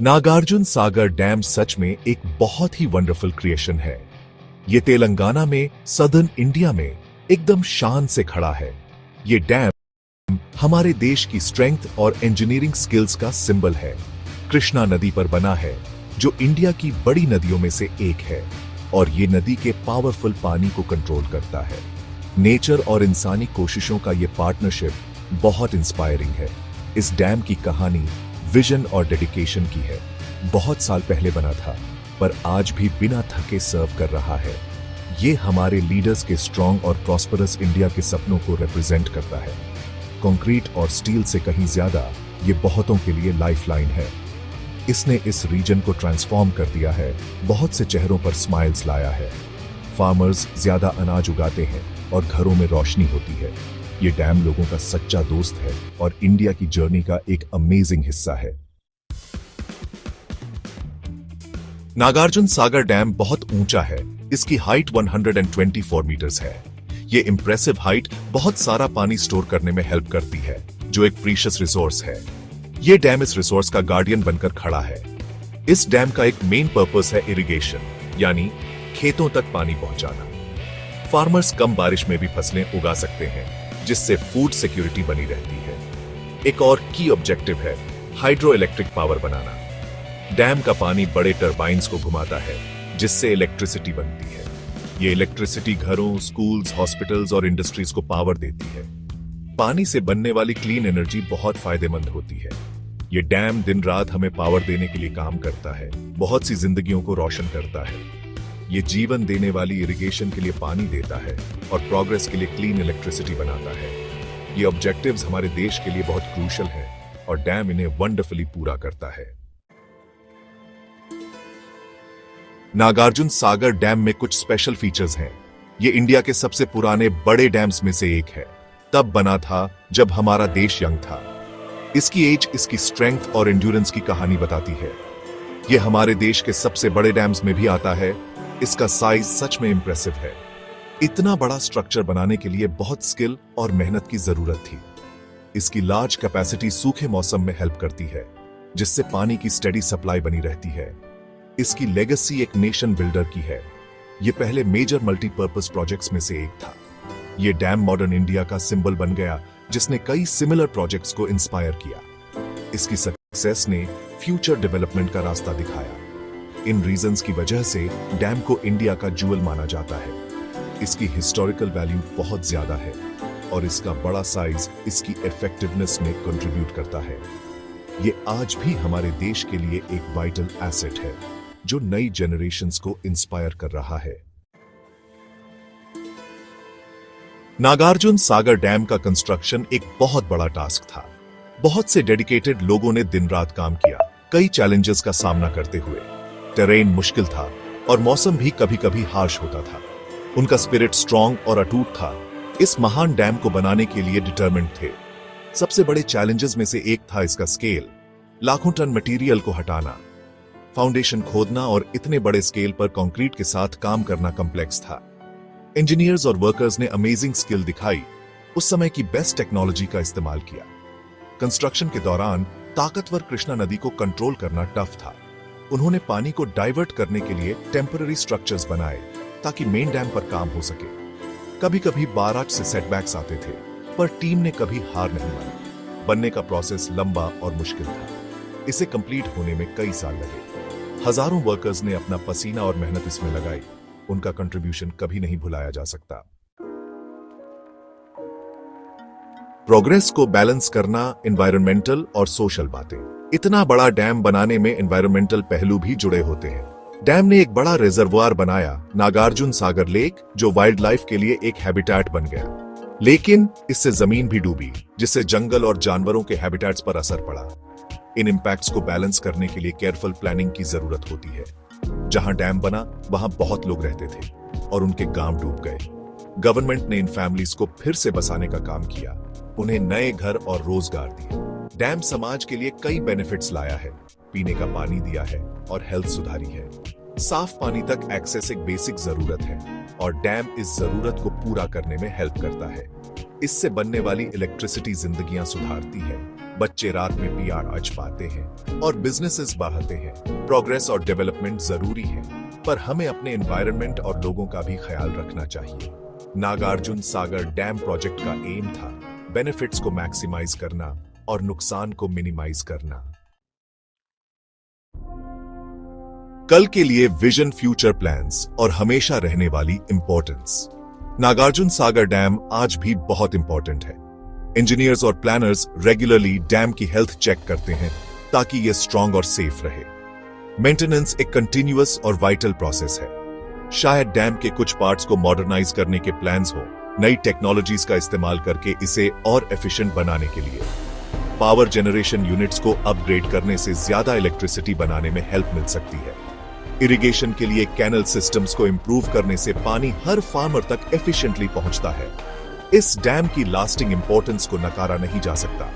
Nagarjuna Sagar dam सच में एक बहुत ही वंडरफुल क्रिएशन है। ये तेलंगाना में सदर्न इंडिया में एकदम शान से खड़ा है। ये डैम हमारे देश की स्ट्रेंथ और इंजीनियरिंग स्किल्स का सिंबल है। कृष्णा नदी पर बना है, जो इंडिया की बड़ी नदियों में से एक है और ये नदी के पावरफुल पानी को कंट्रोल करता है। नेचर और इंसानी कोशिशों का ये पार्टनरशिप बहुत इंस्पायरिंग है। इस डैम की कहानी विजन और डेडिकेशन की है। बहुत साल पहले बना था, पर आज भी बिना थके सर्व कर रहा है। ये हमारे लीडर्स के स्ट्रॉन्ग और प्रॉस्परस इंडिया के सपनों को रिप्रेजेंट करता है। कंक्रीट और स्टील से कहीं ज्यादा ये बहुतों के लिए लाइफलाइन है। इसने इस रीजन को ट्रांसफॉर्म कर दिया है, बहुत से चेहरों पर स्माइल्स लाया है। फार्मर्स ज्यादा अनाज उगाते हैं और घरों में रोशनी होती है। ये डैम लोगों का सच्चा दोस्त है और इंडिया की जर्नी का एक अमेजिंग हिस्सा है। नागार्जुन सागर डैम बहुत ऊंचा है। इसकी हाइट 124 मीटर्स है। ये इंप्रेसिव हाइट बहुत सारा पानी स्टोर करने में हेल्प करती है, जो एक प्रीशियस रिसोर्स है। ये डैम इस रिसोर्स का गार्डियन बनकर खड़ा है। इस डैम का एक मेन पर्पस है इरिगेशन, यानी खेतों तक पानी पहुंचाना। फार्मर्स कम बारिश में भी फसलें उगा सकते हैं, जिससे फूड सिक्योरिटी बनी रहती है। एक और की ऑब्जेक्टिव है हाइड्रो इलेक्ट्रिक पावर बनाना। डैम का पानी बड़े टरबाइन्स को घुमाता है, जिससे इलेक्ट्रिसिटी बनती है। ये इलेक्ट्रिसिटी घरों, स्कूल्स, हॉस्पिटल्स और इंडस्ट्रीज को पावर देती है। पानी से बनने वाली क्लीन एनर्जी बहुत फायदेमंद होती है। ये डैम दिन रात हमें पावर देने के लिए काम करता है, बहुत सी जिंदगियों को रोशन करता है। ये जीवन देने वाली इरिगेशन के लिए पानी देता है और प्रोग्रेस के लिए क्लीन इलेक्ट्रिसिटी बनाता है। ये ऑब्जेक्टिव्स हमारे देश के लिए बहुत क्रूशियल है और डैम इन्हें वंडरफुली पूरा करता है। नागार्जुन सागर डैम में कुछ स्पेशल फीचर्स हैं। ये इंडिया के सबसे पुराने बड़े डैम्स में से एक है। तब बना था जब हमारा देश यंग था। इसकी एज इसकी स्ट्रेंथ और एंड्योरेंस की कहानी बताती है। ये हमारे देश के सबसे बड़े डैम्स में भी आता है। इसका साइज सच में इंप्रेसिव है। इतना बड़ा स्ट्रक्चर बनाने के लिए बहुत स्किल और मेहनत की जरूरत थी। इसकी लार्ज कैपेसिटी सूखे मौसम में हेल्प करती है, जिससे पानी की स्टेडी सप्लाई बनी रहती है। इसकी लेगेसी एक नेशन बिल्डर की है। यह पहले मेजर मल्टीपर्पज प्रोजेक्ट्स में से एक था। यह डैम मॉडर्न इंडिया का सिंबल बन गया, जिसने कई सिमिलर प्रोजेक्ट्स को इंस्पायर किया। इसकी सक्सेस ने फ्यूचर डेवलपमेंट का रास्ता दिखाया। इन रीजंस की वजह से डैम को इंडिया का ज्वेल माना जाता है। इसकी हिस्टोरिकल वैल्यू बहुत ज्यादा है और इसका बड़ा साइज इसकी इफेक्टिवनेस में कंट्रीब्यूट करता है। ये आज भी हमारे देश के लिए एक वाइटल एसेट है, जो नई जनरेशंस को इंस्पायर कर रहा है। नागार्जुन सागर डैम का कंस्ट्रक्शन एक बहुत बड़ा टास्क था। बहुत से डेडिकेटेड लोगों ने दिन रात काम किया, कई चैलेंजेस का सामना करते हुए। टेरेन मुश्किल था और मौसम भी कभी कभी हार्श होता था। उनका स्पिरिट स्ट्रॉन्ग और अटूट था। इस महान डैम को बनाने के लिए डिटरमिन्ड थे। सबसे बड़े चैलेंजेस में से एक था इसका स्केल। लाखों टन मटेरियल को हटाना, फाउंडेशन खोदना और इतने बड़े स्केल पर कंक्रीट के साथ काम करना कॉम्प्लेक्स था। इंजीनियर्स और वर्कर्स ने अमेजिंग स्किल दिखाई, उस समय की बेस्ट टेक्नोलॉजी का इस्तेमाल किया। कंस्ट्रक्शन के दौरान ताकतवर कृष्णा नदी को कंट्रोल करना टफ था। उन्होंने पानी को डाइवर्ट करने के लिए टेम्पररी स्ट्रक्चर्स बनाए, ताकि मेन डैम पर काम हो सके। कभी कभी बाराज से सेटबैक्स आते थे, पर टीम ने कभी हार नहीं मानी। बनने का प्रोसेस लंबा और मुश्किल था। इसे कंप्लीट होने में कई साल लगे। हजारों वर्कर्स ने अपना पसीना और मेहनत इसमें लगाई। उनका कंट्रीब्यूशन कभी नहीं भुलाया जा सकता। प्रोग्रेस को बैलेंस करना, एनवायरमेंटल और सोशल बातें। इतना बड़ा डैम बनाने में एनवायरमेंटल पहलू भी जुड़े होते हैं। डैम ने एक बड़ा रिजर्वुआर बनाया, नागार्जुन सागर लेक, जो वाइल्ड लाइफ के लिए एक हैबिटेट बन गया। लेकिन इससे जमीन भी डूबी, जिससे जंगल और जानवरों के हैबिटेट्स पर असर पड़ा। इन इंपैक्ट्स को बैलेंस करने के लिए केयरफुल प्लानिंग की जरूरत होती है। जहां डैम बना, वहां बहुत लोग रहते थे और उनके गांव डूब गए। गवर्नमेंट ने इन फैमिलीज को फिर से बसाने का काम किया, उन्हें नए घर और रोजगार दिए। डैम समाज के लिए कई बेनिफिट्स लाया है, पीने का पानी दिया है और हेल्थ सुधारी है। साफ पानी तक एक्सेस एक बेसिक जरूरत है और डैम इस जरूरत को पूरा करने में हेल्प करता है। इससे बनने वाली इलेक्ट्रिसिटी जिंदगियां सुधारती है बच्चे रात में पीआर अच पाते हैं और बिजनेसेस बढ़ाते हैं। प्रोग्रेस और डेवलपमेंट जरूरी है, पर हमें अपने एनवायरनमेंट और लोगों का भी ख्याल रखना चाहिए। नागार्जुन सागर डैम प्रोजेक्ट का एम था बेनिफिट्स को मैक्सिमाइज करना और नुकसान को मिनिमाइज करना। कल के लिए विजन, फ्यूचर प्लान्स और हमेशा रहने वाली इंपॉर्टेंस। नागार्जुन सागर डैम आज भी बहुत इंपॉर्टेंट है। इंजीनियर्स और प्लानर्स रेगुलरली डैम की हेल्थ चेक करते हैं ताकि यह स्ट्रांग और सेफ रहे। मेंटेनेंस एक कंटिन्यूअस और वाइटल प्रोसेस है। शायद डैम के कुछ पार्ट्स को मॉडर्नाइज करने के प्लान्स हो, नई टेक्नोलॉजीज का इस्तेमाल करके इसे और एफिशिएंट बनाने के लिए। पावर जनरेशन यूनिट्स को अपग्रेड करने से ज्यादा इलेक्ट्रिसिटी बनाने में हेल्प मिल सकती है। इरिगेशन के लिए कैनल सिस्टम्स को इंप्रूव करने से पानी हर फार्मर तक एफिशिएंटली पहुंचता है। इस डैम की लास्टिंग इंपॉर्टेंस को नकारा नहीं जा सकता।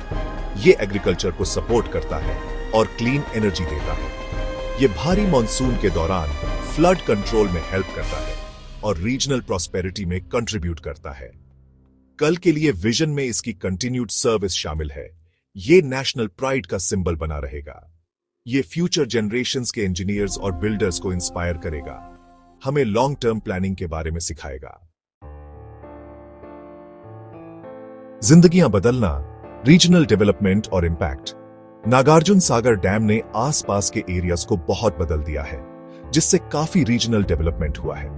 ये एग्रीकल्चर को सपोर्ट करता है और क्लीन एनर्जी देता है। ये भारी मॉनसून के दौरान फ्लड कंट्रोल में हेल्प करता है और रीजनल प्रॉस्पेरिटी में कंट्रीब्यूट करता है। कल के लिए विजन में इसकी कंटिन्यूड सर्विस शामिल है। ये नेशनल प्राइड का सिंबल बना रहेगा। ये फ्यूचर जनरेशंस के इंजीनियर्स और बिल्डर्स को इंस्पायर करेगा, हमें लॉन्ग टर्म प्लानिंग के बारे में सिखाएगा। जिंदगियां बदलना, रीजनल डेवलपमेंट और इंपैक्ट। नागार्जुन सागर डैम ने आसपास के एरियाज को बहुत बदल दिया है, जिससे काफी रीजनल डेवलपमेंट हुआ है।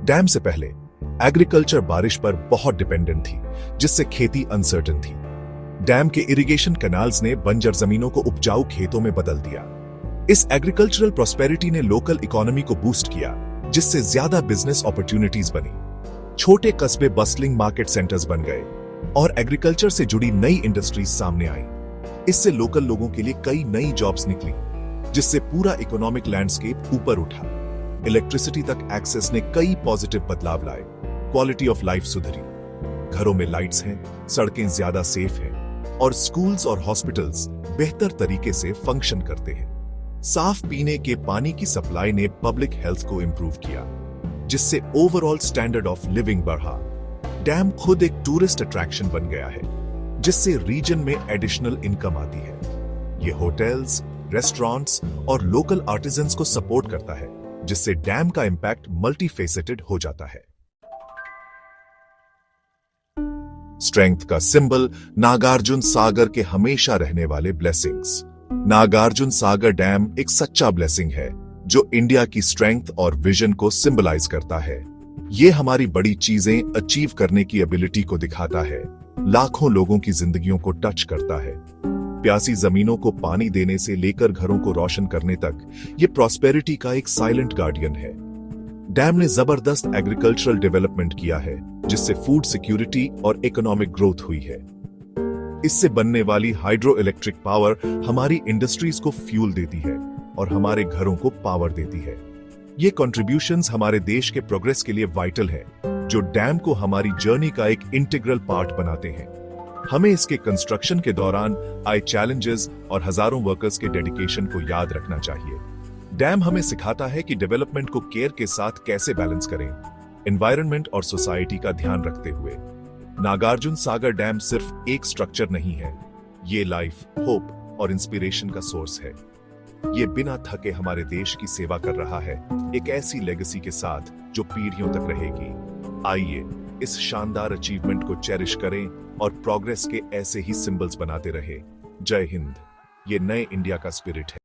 डैम से पहले एग्रीकल्चर बारिश पर बहुत डिपेंडेंट थी, जिससे खेती अनसर्टेन थी। डैम के इरिगेशन कैनाल्स ने बंजर जमीनों को उपजाऊ खेतों में बदल दिया। इस एग्रीकल्चरल प्रॉस्पेरिटी ने लोकल इकोनॉमी को बूस्ट किया, जिससे ज्यादा बिजनेस अपॉर्चुनिटीज बनी। छोटे कस्बे बस्टलिंग मार्केट सेंटर्स बन गए और एग्रीकल्चर से जुड़ी नई इंडस्ट्रीज सामने आई। इससे लोकल लोगों के लिए कई नई जॉब्स निकली, जिससे पूरा इकोनॉमिक लैंडस्केप ऊपर उठा। इलेक्ट्रिसिटी तक एक्सेस ने कई पॉजिटिव बदलाव लाए। क्वालिटी ऑफ लाइफ सुधरी, घरों में लाइट्स हैं, सड़कें ज्यादा सेफ हैं और स्कूल्स और हॉस्पिटल्स बेहतर तरीके से फंक्शन करते हैं। साफ पीने के पानी की सप्लाई ने पब्लिक हेल्थ को इंप्रूव किया, जिससे ओवरऑल स्टैंडर्ड ऑफ लिविंग बढ़ा। डैम खुद एक टूरिस्ट अट्रैक्शन बन गया है, जिससे रीजन में एडिशनल इनकम आती है। ये होटल्स, रेस्टोरेंट्स और लोकल आर्टिजन्स को सपोर्ट करता है, जिससे डैम का इंपैक्ट मल्टीफेसेटेड हो जाता है। स्ट्रेंथ का सिंबल, नागार्जुन सागर के हमेशा रहने वाले ब्लेसिंग्स। नागार्जुन सागर डैम एक सच्चा ब्लेसिंग है, जो इंडिया की स्ट्रेंथ और विजन को सिंबलाइज करता है। ये हमारी बड़ी चीजें अचीव करने की एबिलिटी को दिखाता है, लाखों लोगों की जिंदगियों को टच करता है। प्यासी जमीनों को पानी देने से लेकर घरों को रोशन करने तक, ये प्रॉस्पेरिटी का एक साइलेंट गार्डियन है। डैम ने जबरदस्त एग्रीकल्चरल डेवलपमेंट किया है, जिससे फूड सिक्योरिटी और इकोनॉमिक ग्रोथ हुई है। इससे बनने वाली हाइड्रो इलेक्ट्रिक पावर हमारी इंडस्ट्रीज को फ्यूल देती है और हमारे घरों को पावर देती है। ये कंट्रीब्यूशंस हमारे देश के प्रोग्रेस के लिए वाइटल है, जो डैम को हमारी जर्नी का एक इंटीग्रल पार्ट बनाते हैं। हमें इसके कंस्ट्रक्शन के दौरान आए चैलेंजेस और हजारों वर्कर्स के डेडिकेशन को याद रखना चाहिए। डैम हमें सिखाता है कि डेवलपमेंट को केयर के साथ कैसे बैलेंस करें, एनवायरनमेंट और सोसाइटी का ध्यान रखते हुए। नागार्जुन सागर डैम सिर्फ एक स्ट्रक्चर नहीं है, ये लाइफ, होप और इंस्पिरेशन का सोर्स है। ये बिना थके हमारे देश की सेवा कर रहा है, एक ऐसी लेगेसी के साथ जो पीढ़ियों तक रहेगी। आइए इस शानदार अचीवमेंट को चेरिश करें और प्रोग्रेस के ऐसे ही सिंबल्स बनाते रहे। जय हिंद। ये नए इंडिया का स्पिरिट है।